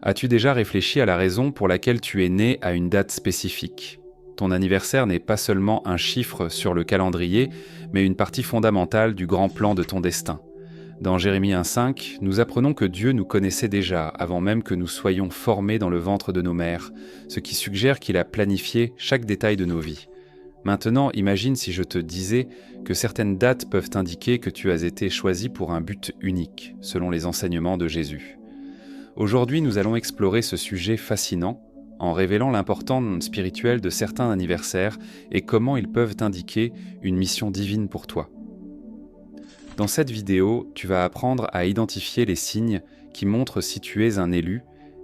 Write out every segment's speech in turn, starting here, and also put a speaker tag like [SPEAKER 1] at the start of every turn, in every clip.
[SPEAKER 1] As-tu déjà réfléchi à la raison pour laquelle tu es né à une date spécifique ? Ton anniversaire n'est pas seulement un chiffre sur le calendrier, mais une partie fondamentale du grand plan de ton destin. Dans Jérémie 1,5, nous apprenons que Dieu nous connaissait déjà avant même que nous soyons formés dans le ventre de nos mères, ce qui suggère qu'il a planifié chaque détail de nos vies. Maintenant, imagine si je te disais que certaines dates peuvent indiquer que tu as été choisi pour un but unique, selon les enseignements de Jésus. Aujourd'hui, nous allons explorer ce sujet fascinant en révélant l'importance spirituelle de certains anniversaires et comment ils peuvent indiquer une mission divine pour toi. Dans cette vidéo, tu vas apprendre à identifier les signes qui montrent si tu es un élu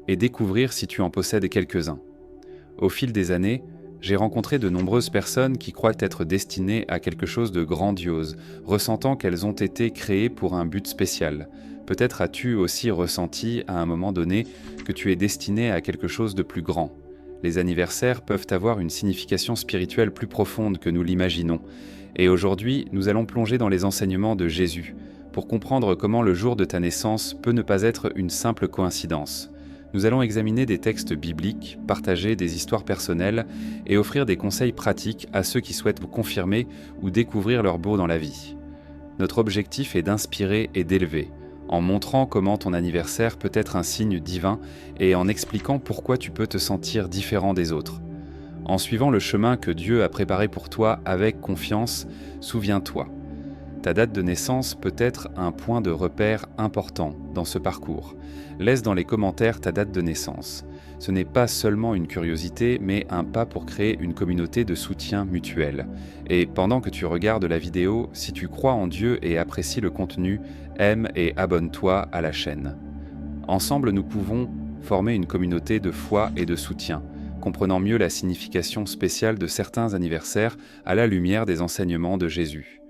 [SPEAKER 1] et découvrir si tu en possèdes quelques-uns. Au fil des années, j'ai rencontré de nombreuses personnes qui croient être destinées à quelque chose de grandiose, ressentant qu'elles ont été créées pour un but spécial. Peut-être as-tu aussi ressenti à un moment donné que tu es destiné à quelque chose de plus grand. Les anniversaires peuvent avoir une signification spirituelle plus profonde que nous l'imaginons. Et aujourd'hui, nous allons plonger dans les enseignements de Jésus pour comprendre comment le jour de ta naissance peut ne pas être une simple coïncidence. Nous allons examiner des textes bibliques, partager des histoires personnelles et offrir des conseils pratiques à ceux qui souhaitent confirmer ou découvrir leur beau dans la vie. Notre objectif est d'inspirer et d'élever, en montrant comment ton anniversaire peut être un signe divin et en expliquant pourquoi tu peux te sentir différent des autres. En suivant le chemin que Dieu a préparé pour toi avec confiance, souviens-toi. Ta date de naissance peut être un point de repère important dans ce parcours. Laisse dans les commentaires ta date de naissance. Ce n'est pas seulement une curiosité, mais un pas pour créer une communauté de soutien mutuel. Et pendant que tu regardes la vidéo, si tu crois en Dieu et apprécies le contenu, aime et abonne-toi à la chaîne. Ensemble, nous pouvons former une communauté de foi et de soutien, comprenant mieux la signification spéciale de certains anniversaires à la lumière des enseignements de Jésus.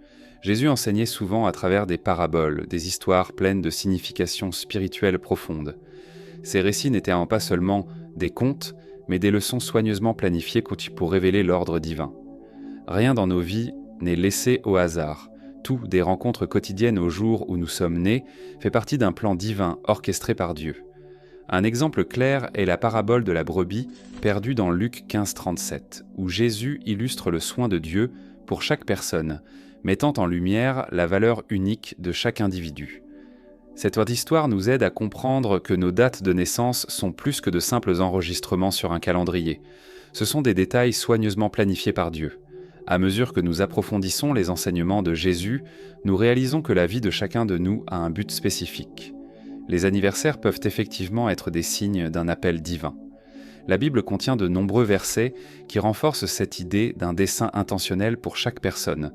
[SPEAKER 1] Jésus enseignait souvent à travers des paraboles, des histoires pleines de significations spirituelles profondes. Ces récits n'étaient pas seulement des contes, mais des leçons soigneusement planifiées pour révéler l'ordre divin. Rien dans nos vies n'est laissé au hasard. Tout, des rencontres quotidiennes au jour où nous sommes nés, fait partie d'un plan divin orchestré par Dieu. Un exemple clair est la parabole de la brebis perdue dans Luc 15,37, où Jésus illustre le soin de Dieu pour chaque personne, mettant en lumière la valeur unique de chaque individu. Cette histoire nous aide à comprendre que nos dates de naissance sont plus que de simples enregistrements sur un calendrier. Ce sont des détails soigneusement planifiés par Dieu. À mesure que nous approfondissons les enseignements de Jésus, nous réalisons que la vie de chacun de nous a un but spécifique. Les anniversaires peuvent effectivement être des signes d'un appel divin. La Bible contient de nombreux versets qui renforcent cette idée d'un dessein intentionnel pour chaque personne.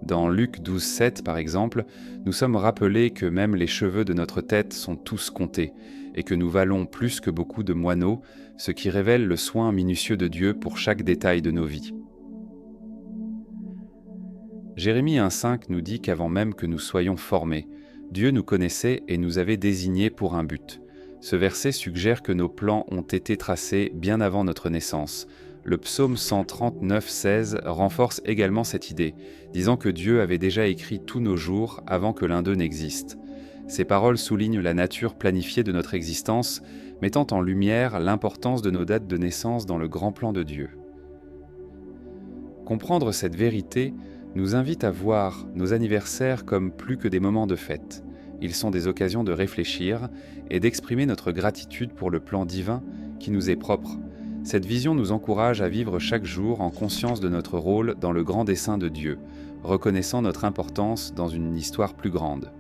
[SPEAKER 1] Dans Luc 12,7 par exemple, nous sommes rappelés que même les cheveux de notre tête sont tous comptés et que nous valons plus que beaucoup de moineaux, ce qui révèle le soin minutieux de Dieu pour chaque détail de nos vies. Jérémie 1,5 nous dit qu'avant même que nous soyons formés, Dieu nous connaissait et nous avait désignés pour un but. Ce verset suggère que nos plans ont été tracés bien avant notre naissance. Le psaume 139,16 renforce également cette idée, disant que Dieu avait déjà écrit tous nos jours avant que l'un d'eux n'existe. Ces paroles soulignent la nature planifiée de notre existence, mettant en lumière l'importance de nos dates de naissance dans le grand plan de Dieu. Comprendre cette vérité nous invite à voir nos anniversaires comme plus que des moments de fête. Ils sont des occasions de réfléchir et d'exprimer notre gratitude pour le plan divin qui nous est propre. Cette vision nous encourage à vivre chaque jour en conscience de notre rôle dans le grand dessein de Dieu, reconnaissant notre importance dans une histoire plus grande.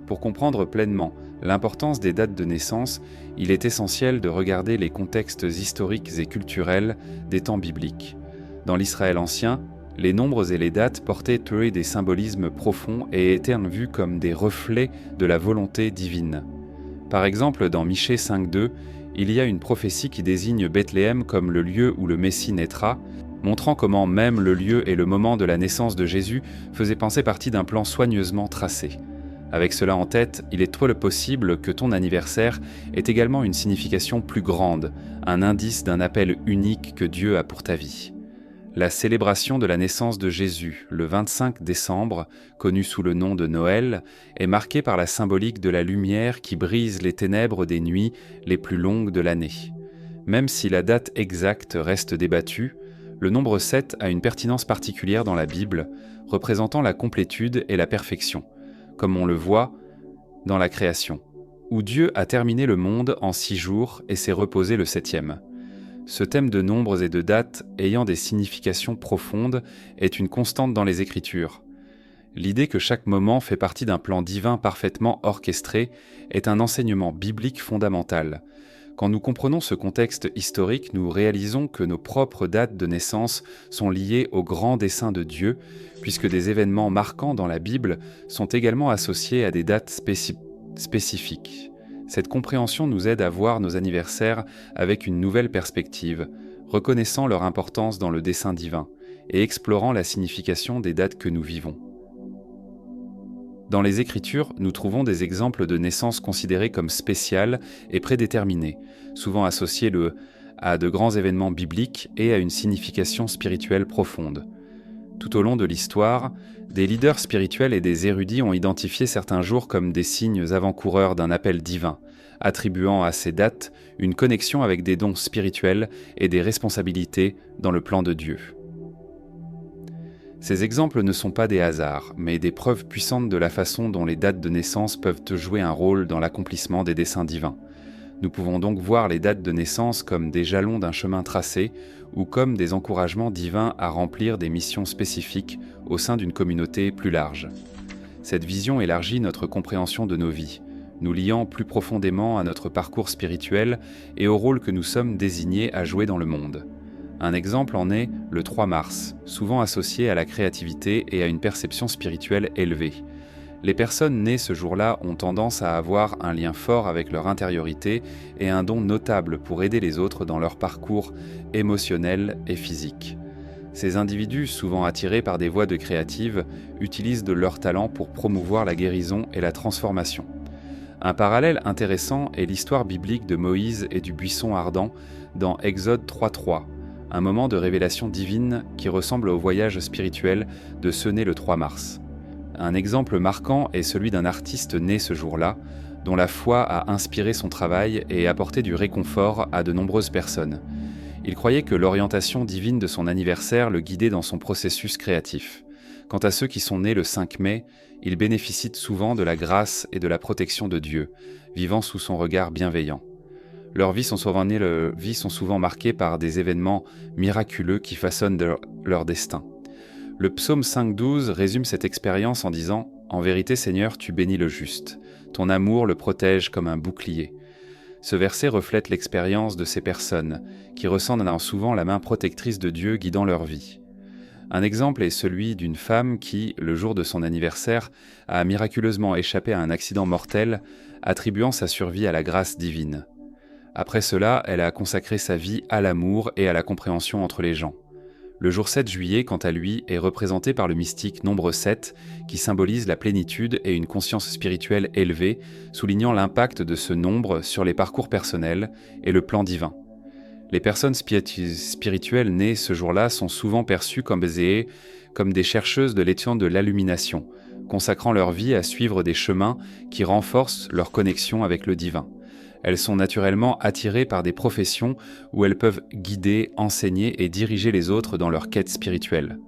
[SPEAKER 1] Pour comprendre pleinement l'importance des dates de naissance, il est essentiel de regarder les contextes historiques et culturels des temps bibliques. Dans l'Israël ancien, les nombres et les dates portaient eux des symbolismes profonds et étaient vus comme des reflets de la volonté divine. Par exemple, dans Michée 5,2, il y a une prophétie qui désigne Bethléem comme le lieu où le Messie naîtra, montrant comment même le lieu et le moment de la naissance de Jésus faisaient penser partie d'un plan soigneusement tracé. Avec cela en tête, il est trop possible que ton anniversaire ait également une signification plus grande, un indice d'un appel unique que Dieu a pour ta vie. La célébration de la naissance de Jésus, le 25 décembre, connue sous le nom de Noël, est marquée par la symbolique de la lumière qui brise les ténèbres des nuits les plus longues de l'année. Même si la date exacte reste débattue, le nombre 7 a une pertinence particulière dans la Bible, représentant la complétude et la perfection, comme on le voit dans la création, où Dieu a terminé le monde en 6 jours et s'est reposé le 7e. Ce thème de nombres et de dates ayant des significations profondes est une constante dans les Écritures. L'idée que chaque moment fait partie d'un plan divin parfaitement orchestré est un enseignement biblique fondamental. Quand nous comprenons ce contexte historique, nous réalisons que nos propres dates de naissance sont liées au grand dessein de Dieu, puisque des événements marquants dans la Bible sont également associés à des dates spécifiques. Cette compréhension nous aide à voir nos anniversaires avec une nouvelle perspective, reconnaissant leur importance dans le dessein divin et explorant la signification des dates que nous vivons. Dans les Écritures, nous trouvons des exemples de naissances considérées comme spéciales et prédéterminées, souvent associées à de grands événements bibliques et à une signification spirituelle profonde. Tout au long de l'histoire, des leaders spirituels et des érudits ont identifié certains jours comme des signes avant-coureurs d'un appel divin, attribuant à ces dates une connexion avec des dons spirituels et des responsabilités dans le plan de Dieu. Ces exemples ne sont pas des hasards, mais des preuves puissantes de la façon dont les dates de naissance peuvent jouer un rôle dans l'accomplissement des desseins divins. Nous pouvons donc voir les dates de naissance comme des jalons d'un chemin tracé ou comme des encouragements divins à remplir des missions spécifiques au sein d'une communauté plus large. Cette vision élargit notre compréhension de nos vies, nous liant plus profondément à notre parcours spirituel et au rôle que nous sommes désignés à jouer dans le monde. Un exemple en est le 3 mars, souvent associé à la créativité et à une perception spirituelle élevée. Les personnes nées ce jour-là ont tendance à avoir un lien fort avec leur intériorité et un don notable pour aider les autres dans leur parcours émotionnel et physique. Ces individus, souvent attirés par des voies de créatives, utilisent de leur talent pour promouvoir la guérison et la transformation. Un parallèle intéressant est l'histoire biblique de Moïse et du buisson ardent dans Exode 3.3, un moment de révélation divine qui ressemble au voyage spirituel de ceux nés le 3 mars. Un exemple marquant est celui d'un artiste né ce jour-là, dont la foi a inspiré son travail et apporté du réconfort à de nombreuses personnes. Il croyait que l'orientation divine de son anniversaire le guidait dans son processus créatif. Quant à ceux qui sont nés le 5 mai, ils bénéficient souvent de la grâce et de la protection de Dieu, vivant sous son regard bienveillant. Leurs vies sont souvent marquées par des événements miraculeux qui façonnent leur destin. Le psaume 5.12 résume cette expérience en disant « En vérité, Seigneur, tu bénis le juste. Ton amour le protège comme un bouclier. » Ce verset reflète l'expérience de ces personnes, qui ressentent souvent la main protectrice de Dieu guidant leur vie. Un exemple est celui d'une femme qui, le jour de son anniversaire, a miraculeusement échappé à un accident mortel, attribuant sa survie à la grâce divine. Après cela, elle a consacré sa vie à l'amour et à la compréhension entre les gens. Le jour 7 juillet, quant à lui, est représenté par le mystique nombre 7, qui symbolise la plénitude et une conscience spirituelle élevée, soulignant l'impact de ce nombre sur les parcours personnels et le plan divin. Les personnes spirituelles nées ce jour-là sont souvent perçues comme des chercheuses de l'étude de l'illumination, consacrant leur vie à suivre des chemins qui renforcent leur connexion avec le divin. Elles sont naturellement attirées par des professions où elles peuvent guider, enseigner et diriger les autres dans leur quête spirituelle.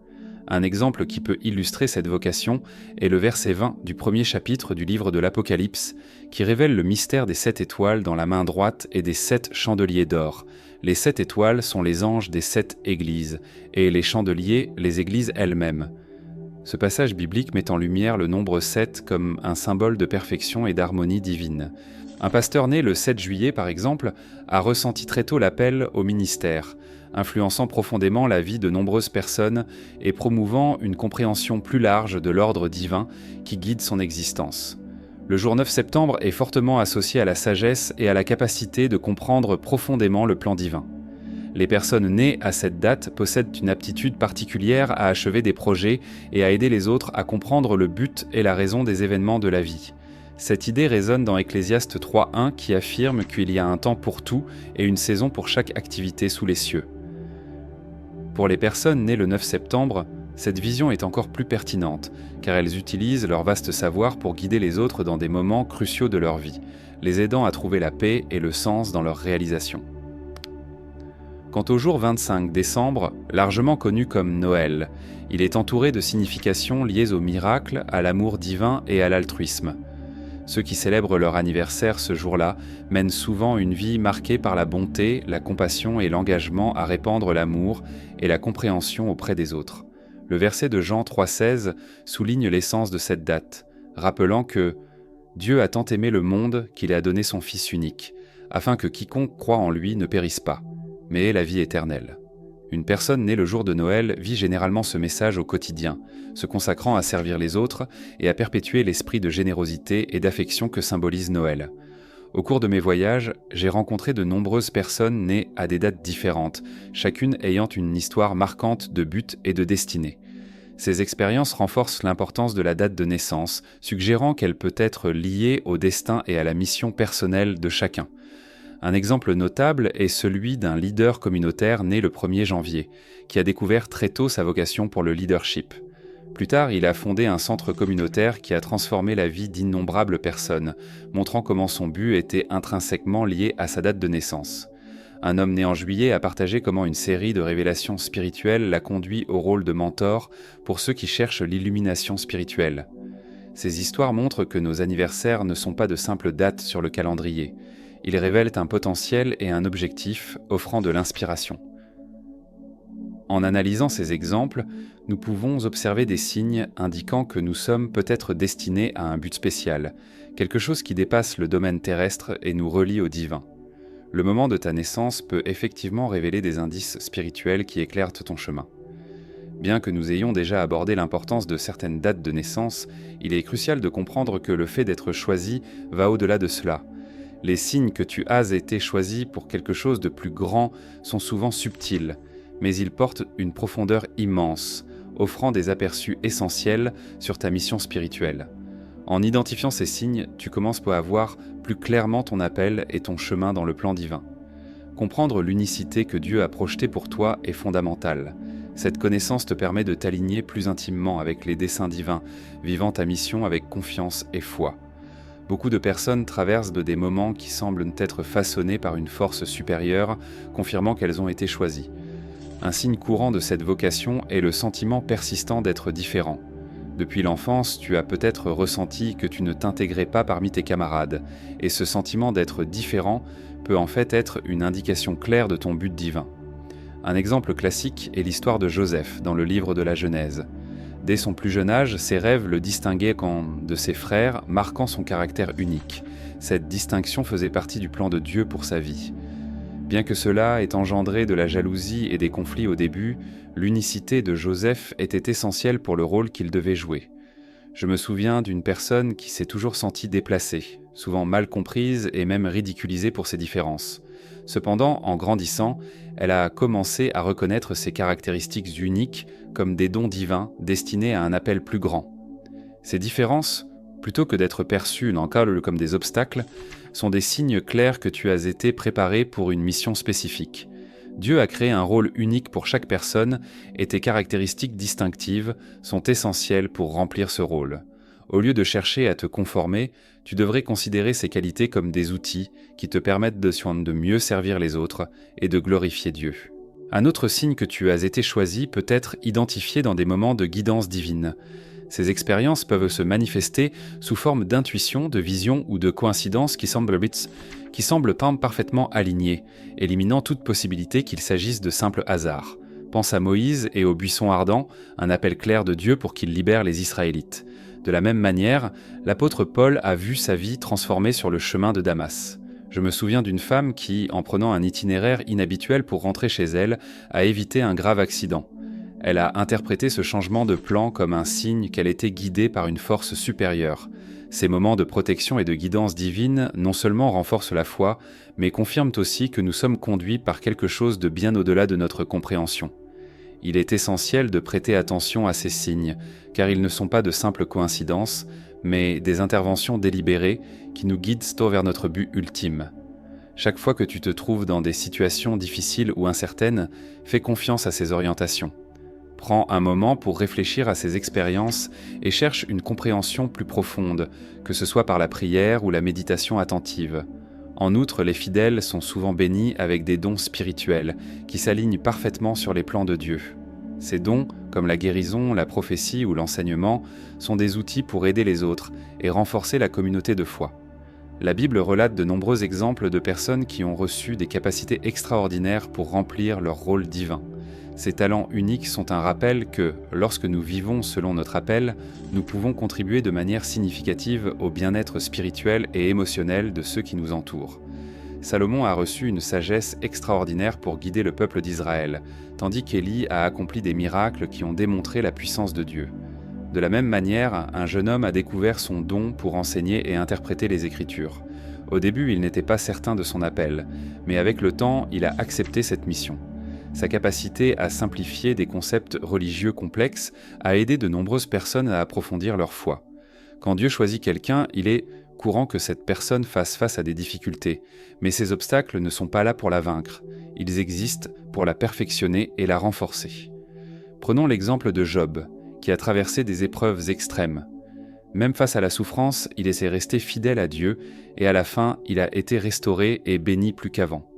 [SPEAKER 1] Un exemple qui peut illustrer cette vocation est le verset 20 du premier chapitre du livre de l'Apocalypse, qui révèle le mystère des 7 étoiles dans la main droite et des 7 chandeliers d'or. Les 7 étoiles sont les anges des 7 églises, et les chandeliers, les églises elles-mêmes. Ce passage biblique met en lumière le nombre 7 comme un symbole de perfection et d'harmonie divine. Un pasteur né le 7 juillet, par exemple, a ressenti très tôt l'appel au ministère, influençant profondément la vie de nombreuses personnes et promouvant une compréhension plus large de l'ordre divin qui guide son existence. Le jour 9 septembre est fortement associé à la sagesse et à la capacité de comprendre profondément le plan divin. Les personnes nées à cette date possèdent une aptitude particulière à achever des projets et à aider les autres à comprendre le but et la raison des événements de la vie. Cette idée résonne dans Ecclésiaste 3.1 qui affirme qu'il y a un temps pour tout et une saison pour chaque activité sous les cieux. Pour les personnes nées le 9 septembre, cette vision est encore plus pertinente, car elles utilisent leur vaste savoir pour guider les autres dans des moments cruciaux de leur vie, les aidant à trouver la paix et le sens dans leur réalisation. Quant au jour 25 décembre, largement connu comme Noël, il est entouré de significations liées au miracle, à l'amour divin et à l'altruisme. Ceux qui célèbrent leur anniversaire ce jour-là mènent souvent une vie marquée par la bonté, la compassion et l'engagement à répandre l'amour et la compréhension auprès des autres. Le verset de Jean 3,16 souligne l'essence de cette date, rappelant que « Dieu a tant aimé le monde qu'il a donné son Fils unique, afin que quiconque croit en lui ne périsse pas, mais ait la vie éternelle. » Une personne née le jour de Noël vit généralement ce message au quotidien, se consacrant à servir les autres et à perpétuer l'esprit de générosité et d'affection que symbolise Noël. Au cours de mes voyages, j'ai rencontré de nombreuses personnes nées à des dates différentes, chacune ayant une histoire marquante de but et de destinée. Ces expériences renforcent l'importance de la date de naissance, suggérant qu'elle peut être liée au destin et à la mission personnelle de chacun. Un exemple notable est celui d'un leader communautaire né le 1er janvier, qui a découvert très tôt sa vocation pour le leadership. Plus tard, il a fondé un centre communautaire qui a transformé la vie d'innombrables personnes, montrant comment son but était intrinsèquement lié à sa date de naissance. Un homme né en juillet a partagé comment une série de révélations spirituelles l'a conduit au rôle de mentor pour ceux qui cherchent l'illumination spirituelle. Ces histoires montrent que nos anniversaires ne sont pas de simples dates sur le calendrier. Ils révèlent un potentiel et un objectif, offrant de l'inspiration. En analysant ces exemples, nous pouvons observer des signes indiquant que nous sommes peut-être destinés à un but spécial, quelque chose qui dépasse le domaine terrestre et nous relie au divin. Le moment de ta naissance peut effectivement révéler des indices spirituels qui éclairent ton chemin. Bien que nous ayons déjà abordé l'importance de certaines dates de naissance, il est crucial de comprendre que le fait d'être choisi va au-delà de cela. Les signes que tu as été choisi pour quelque chose de plus grand sont souvent subtils, mais ils portent une profondeur immense, offrant des aperçus essentiels sur ta mission spirituelle. En identifiant ces signes, tu commences à voir plus clairement ton appel et ton chemin dans le plan divin. Comprendre l'unicité que Dieu a projetée pour toi est fondamental. Cette connaissance te permet de t'aligner plus intimement avec les desseins divins, vivant ta mission avec confiance et foi. Beaucoup de personnes traversent des moments qui semblent être façonnés par une force supérieure, confirmant qu'elles ont été choisies. Un signe courant de cette vocation est le sentiment persistant d'être différent. Depuis l'enfance, tu as peut-être ressenti que tu ne t'intégrais pas parmi tes camarades, et ce sentiment d'être différent peut en fait être une indication claire de ton but divin. Un exemple classique est l'histoire de Joseph dans le livre de la Genèse. Dès son plus jeune âge, ses rêves le distinguaient de ses frères, marquant son caractère unique. Cette distinction faisait partie du plan de Dieu pour sa vie. Bien que cela ait engendré de la jalousie et des conflits au début, l'unicité de Joseph était essentielle pour le rôle qu'il devait jouer. Je me souviens d'une personne qui s'est toujours sentie déplacée, souvent mal comprise et même ridiculisée pour ses différences. Cependant, en grandissant, elle a commencé à reconnaître ses caractéristiques uniques comme des dons divins destinés à un appel plus grand. Ces différences, plutôt que d'être perçues comme des obstacles, sont des signes clairs que tu as été préparé pour une mission spécifique. Dieu a créé un rôle unique pour chaque personne et tes caractéristiques distinctives sont essentielles pour remplir ce rôle. Au lieu de chercher à te conformer, tu devrais considérer ces qualités comme des outils qui te permettent de mieux servir les autres et de glorifier Dieu. Un autre signe que tu as été choisi peut être identifié dans des moments de guidance divine. Ces expériences peuvent se manifester sous forme d'intuition, de vision ou de coïncidence qui semblent parfaitement alignées, éliminant toute possibilité qu'il s'agisse de simples hasards. Pense à Moïse et au buisson ardent, un appel clair de Dieu pour qu'il libère les Israélites. De la même manière, l'apôtre Paul a vu sa vie transformée sur le chemin de Damas. Je me souviens d'une femme qui, en prenant un itinéraire inhabituel pour rentrer chez elle, a évité un grave accident. Elle a interprété ce changement de plan comme un signe qu'elle était guidée par une force supérieure. Ces moments de protection et de guidance divine non seulement renforcent la foi, mais confirment aussi que nous sommes conduits par quelque chose de bien au-delà de notre compréhension. Il est essentiel de prêter attention à ces signes, car ils ne sont pas de simples coïncidences, mais des interventions délibérées qui nous guident vers notre but ultime. Chaque fois que tu te trouves dans des situations difficiles ou incertaines, fais confiance à ces orientations. Prends un moment pour réfléchir à ces expériences et cherche une compréhension plus profonde, que ce soit par la prière ou la méditation attentive. En outre, les fidèles sont souvent bénis avec des dons spirituels qui s'alignent parfaitement sur les plans de Dieu. Ces dons, comme la guérison, la prophétie ou l'enseignement, sont des outils pour aider les autres et renforcer la communauté de foi. La Bible relate de nombreux exemples de personnes qui ont reçu des capacités extraordinaires pour remplir leur rôle divin. Ces talents uniques sont un rappel que, lorsque nous vivons selon notre appel, nous pouvons contribuer de manière significative au bien-être spirituel et émotionnel de ceux qui nous entourent. Salomon a reçu une sagesse extraordinaire pour guider le peuple d'Israël, tandis qu'Élie a accompli des miracles qui ont démontré la puissance de Dieu. De la même manière, un jeune homme a découvert son don pour enseigner et interpréter les Écritures. Au début, il n'était pas certain de son appel, mais avec le temps, il a accepté cette mission. Sa capacité à simplifier des concepts religieux complexes a aidé de nombreuses personnes à approfondir leur foi. Quand Dieu choisit quelqu'un, il est courant que cette personne fasse face à des difficultés, mais ces obstacles ne sont pas là pour la vaincre. Ils existent pour la perfectionner et la renforcer. Prenons l'exemple de Job, qui a traversé des épreuves extrêmes. Même face à la souffrance, il s'est resté fidèle à Dieu et à la fin, il a été restauré et béni plus qu'avant.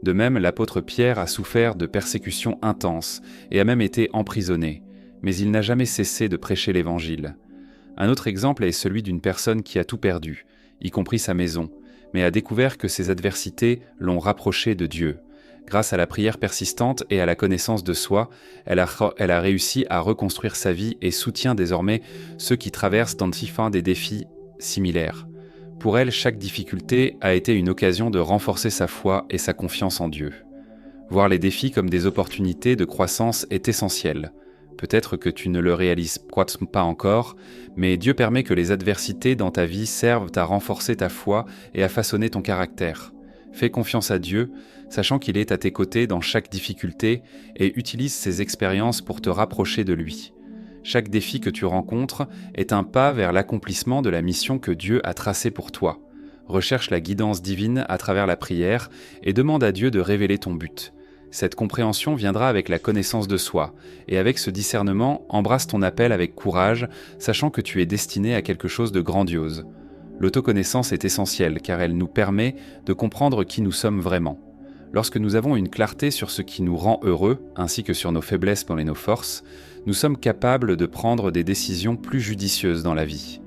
[SPEAKER 1] De même, l'apôtre Pierre a souffert de persécutions intenses et a même été emprisonné, mais il n'a jamais cessé de prêcher l'Évangile. Un autre exemple est celui d'une personne qui a tout perdu, y compris sa maison, mais a découvert que ses adversités l'ont rapproché de Dieu. Grâce à la prière persistante et à la connaissance de soi, elle a réussi à reconstruire sa vie et soutient désormais ceux qui traversent dans des défis similaires. Pour elle, chaque difficulté a été une occasion de renforcer sa foi et sa confiance en Dieu. Voir les défis comme des opportunités de croissance est essentiel. Peut-être que tu ne le réalises pas encore, mais Dieu permet que les adversités dans ta vie servent à renforcer ta foi et à façonner ton caractère. Fais confiance à Dieu, sachant qu'il est à tes côtés dans chaque difficulté et utilise ces expériences pour te rapprocher de lui. Chaque défi que tu rencontres est un pas vers l'accomplissement de la mission que Dieu a tracée pour toi. Recherche la guidance divine à travers la prière et demande à Dieu de révéler ton but. Cette compréhension viendra avec la connaissance de soi, et avec ce discernement, embrasse ton appel avec courage, sachant que tu es destiné à quelque chose de grandiose. L'autoconnaissance est essentielle car elle nous permet de comprendre qui nous sommes vraiment. Lorsque nous avons une clarté sur ce qui nous rend heureux, ainsi que sur nos faiblesses et nos forces, nous sommes capables de prendre des décisions plus judicieuses dans la vie.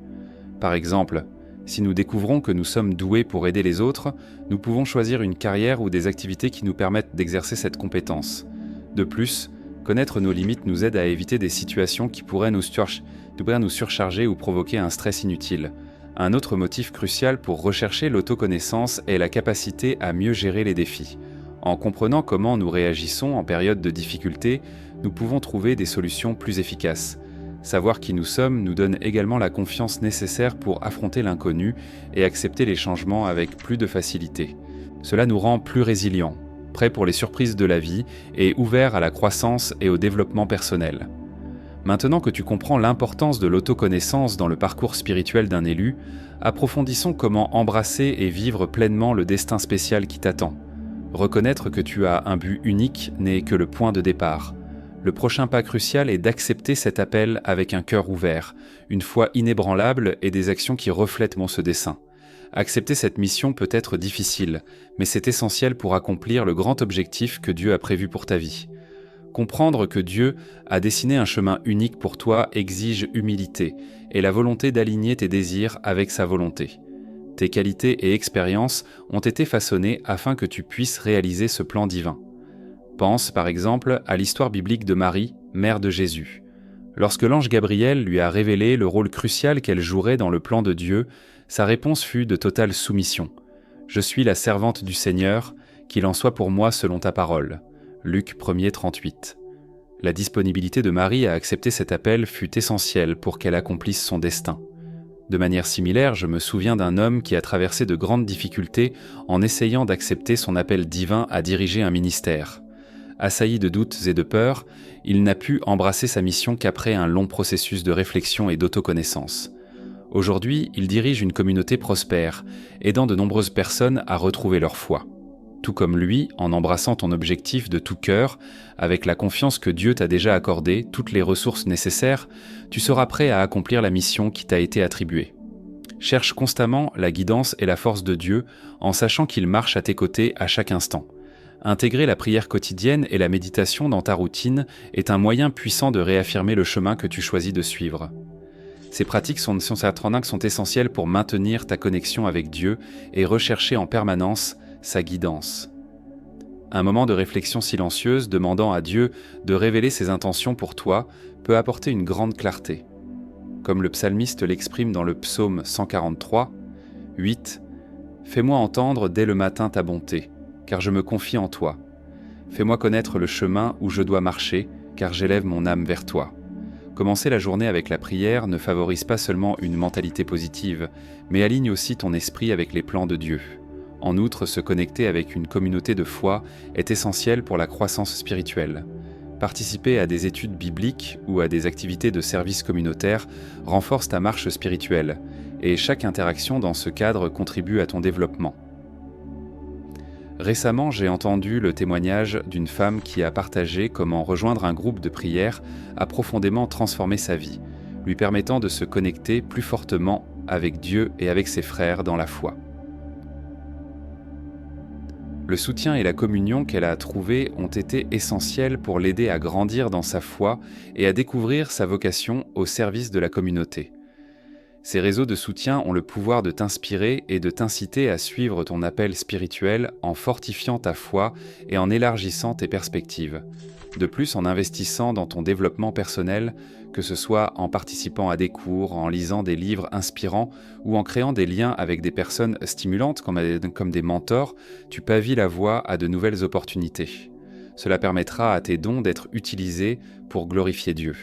[SPEAKER 1] Par exemple, si nous découvrons que nous sommes doués pour aider les autres, nous pouvons choisir une carrière ou des activités qui nous permettent d'exercer cette compétence. De plus, connaître nos limites nous aide à éviter des situations qui pourraient nous surcharger ou provoquer un stress inutile. Un autre motif crucial pour rechercher l'autoconnaissance est la capacité à mieux gérer les défis. En comprenant comment nous réagissons en période de difficulté, nous pouvons trouver des solutions plus efficaces. Savoir qui nous sommes nous donne également la confiance nécessaire pour affronter l'inconnu et accepter les changements avec plus de facilité. Cela nous rend plus résilients, prêts pour les surprises de la vie et ouverts à la croissance et au développement personnel. Maintenant que tu comprends l'importance de l'autoconnaissance dans le parcours spirituel d'un élu, approfondissons comment embrasser et vivre pleinement le destin spécial qui t'attend. Reconnaître que tu as un but unique n'est que le point de départ. Le prochain pas crucial est d'accepter cet appel avec un cœur ouvert, une foi inébranlable et des actions qui reflètent ce dessein. Accepter cette mission peut être difficile, mais c'est essentiel pour accomplir le grand objectif que Dieu a prévu pour ta vie. Comprendre que Dieu a dessiné un chemin unique pour toi exige humilité et la volonté d'aligner tes désirs avec sa volonté. Tes qualités et expériences ont été façonnées afin que tu puisses réaliser ce plan divin. Pense par exemple à l'histoire biblique de Marie, mère de Jésus. Lorsque l'ange Gabriel lui a révélé le rôle crucial qu'elle jouerait dans le plan de Dieu, sa réponse fut de totale soumission. « Je suis la servante du Seigneur, qu'il en soit pour moi selon ta parole. » Luc 1er 38. La disponibilité de Marie à accepter cet appel fut essentielle pour qu'elle accomplisse son destin. De manière similaire, je me souviens d'un homme qui a traversé de grandes difficultés en essayant d'accepter son appel divin à diriger un ministère. Assailli de doutes et de peurs, il n'a pu embrasser sa mission qu'après un long processus de réflexion et d'autoconnaissance. Aujourd'hui, il dirige une communauté prospère, aidant de nombreuses personnes à retrouver leur foi. Tout comme lui, en embrassant ton objectif de tout cœur, avec la confiance que Dieu t'a déjà accordé toutes les ressources nécessaires, tu seras prêt à accomplir la mission qui t'a été attribuée. Cherche constamment la guidance et la force de Dieu en sachant qu'il marche à tes côtés à chaque instant. Intégrer la prière quotidienne et la méditation dans ta routine est un moyen puissant de réaffirmer le chemin que tu choisis de suivre. Ces pratiques sont essentielles pour maintenir ta connexion avec Dieu et rechercher en permanence sa guidance. Un moment de réflexion silencieuse demandant à Dieu de révéler ses intentions pour toi peut apporter une grande clarté. Comme le psalmiste l'exprime dans le psaume 143, 8, « Fais-moi entendre dès le matin ta bonté, car je me confie en toi. Fais-moi connaître le chemin où je dois marcher, car j'élève mon âme vers toi. » Commencer la journée avec la prière ne favorise pas seulement une mentalité positive, mais aligne aussi ton esprit avec les plans de Dieu. En outre, se connecter avec une communauté de foi est essentiel pour la croissance spirituelle. Participer à des études bibliques ou à des activités de service communautaire renforce ta marche spirituelle, et chaque interaction dans ce cadre contribue à ton développement. Récemment, j'ai entendu le témoignage d'une femme qui a partagé comment rejoindre un groupe de prière a profondément transformé sa vie, lui permettant de se connecter plus fortement avec Dieu et avec ses frères dans la foi. Le soutien et la communion qu'elle a trouvés ont été essentiels pour l'aider à grandir dans sa foi et à découvrir sa vocation au service de la communauté. Ces réseaux de soutien ont le pouvoir de t'inspirer et de t'inciter à suivre ton appel spirituel en fortifiant ta foi et en élargissant tes perspectives. De plus, en investissant dans ton développement personnel, que ce soit en participant à des cours, en lisant des livres inspirants ou en créant des liens avec des personnes stimulantes comme des mentors, tu pavis la voie à de nouvelles opportunités. Cela permettra à tes dons d'être utilisés pour glorifier Dieu.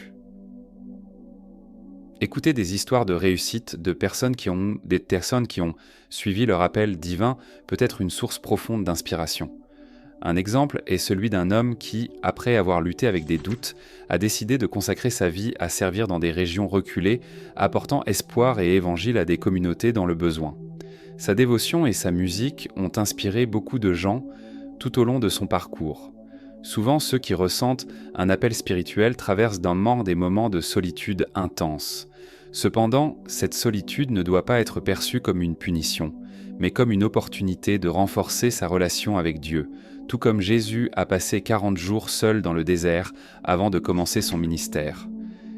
[SPEAKER 1] Écouter des histoires de réussite de personnes qui ont suivi leur appel divin peut être une source profonde d'inspiration. Un exemple est celui d'un homme qui, après avoir lutté avec des doutes, a décidé de consacrer sa vie à servir dans des régions reculées, apportant espoir et évangile à des communautés dans le besoin. Sa dévotion et sa musique ont inspiré beaucoup de gens tout au long de son parcours. Souvent, ceux qui ressentent un appel spirituel traversent d'un moment des moments de solitude intense. Cependant, cette solitude ne doit pas être perçue comme une punition, mais comme une opportunité de renforcer sa relation avec Dieu, tout comme Jésus a passé 40 jours seul dans le désert avant de commencer son ministère.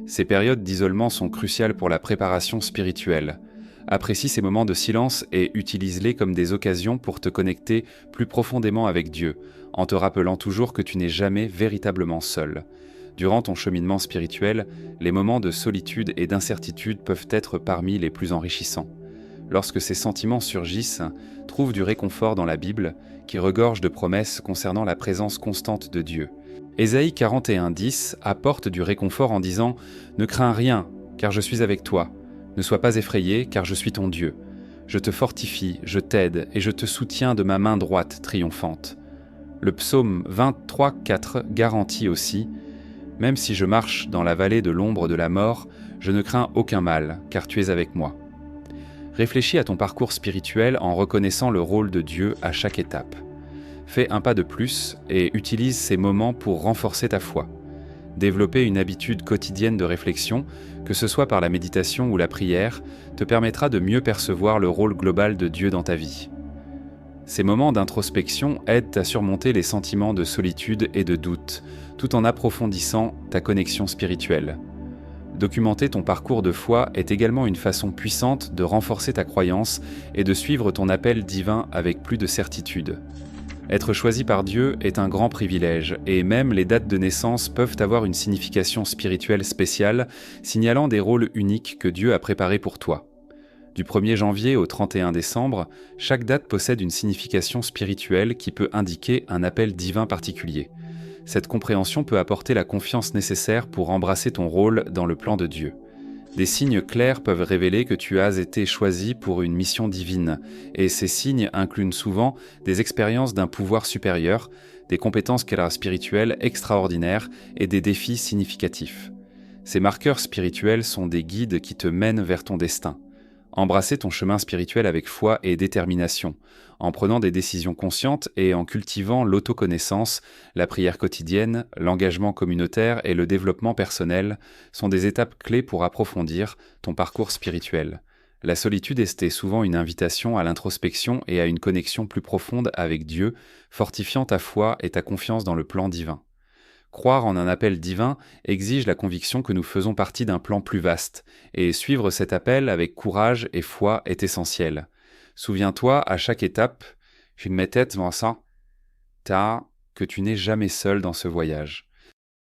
[SPEAKER 1] Ces périodes d'isolement sont cruciales pour la préparation spirituelle. Apprécie ces moments de silence et utilise-les comme des occasions pour te connecter plus profondément avec Dieu, en te rappelant toujours que tu n'es jamais véritablement seul. Durant ton cheminement spirituel, les moments de solitude et d'incertitude peuvent être parmi les plus enrichissants. Lorsque ces sentiments surgissent, trouve du réconfort dans la Bible, qui regorge de promesses concernant la présence constante de Dieu. Ésaïe 41:10 apporte du réconfort en disant « Ne crains rien, car je suis avec toi. Ne sois pas effrayé, car je suis ton Dieu. Je te fortifie, je t'aide, et je te soutiens de ma main droite triomphante. » Le psaume 23:4 garantit aussi « Même si je marche dans la vallée de l'ombre de la mort, je ne crains aucun mal, car tu es avec moi. » Réfléchis à ton parcours spirituel en reconnaissant le rôle de Dieu à chaque étape. Fais un pas de plus et utilise ces moments pour renforcer ta foi. Développer une habitude quotidienne de réflexion, que ce soit par la méditation ou la prière, te permettra de mieux percevoir le rôle global de Dieu dans ta vie. Ces moments d'introspection aident à surmonter les sentiments de solitude et de doute, tout en approfondissant ta connexion spirituelle. Documenter ton parcours de foi est également une façon puissante de renforcer ta croyance et de suivre ton appel divin avec plus de certitude. Être choisi par Dieu est un grand privilège, et même les dates de naissance peuvent avoir une signification spirituelle spéciale, signalant des rôles uniques que Dieu a préparés pour toi. Du 1er janvier au 31 décembre, chaque date possède une signification spirituelle qui peut indiquer un appel divin particulier. Cette compréhension peut apporter la confiance nécessaire pour embrasser ton rôle dans le plan de Dieu. Des signes clairs peuvent révéler que tu as été choisi pour une mission divine, et ces signes incluent souvent des expériences d'un pouvoir supérieur, des compétences spirituelles extraordinaires et des défis significatifs. Ces marqueurs spirituels sont des guides qui te mènent vers ton destin. Embrasser ton chemin spirituel avec foi et détermination, en prenant des décisions conscientes et en cultivant l'autoconnaissance, la prière quotidienne, l'engagement communautaire et le développement personnel sont des étapes clés pour approfondir ton parcours spirituel. La solitude est souvent une invitation à l'introspection et à une connexion plus profonde avec Dieu, fortifiant ta foi et ta confiance dans le plan divin. Croire en un appel divin exige la conviction que nous faisons partie d'un plan plus vaste, et suivre cet appel avec courage et foi est essentiel. Souviens-toi, à chaque étape, je m'étais Vincent, que tu n'es jamais seul dans ce voyage.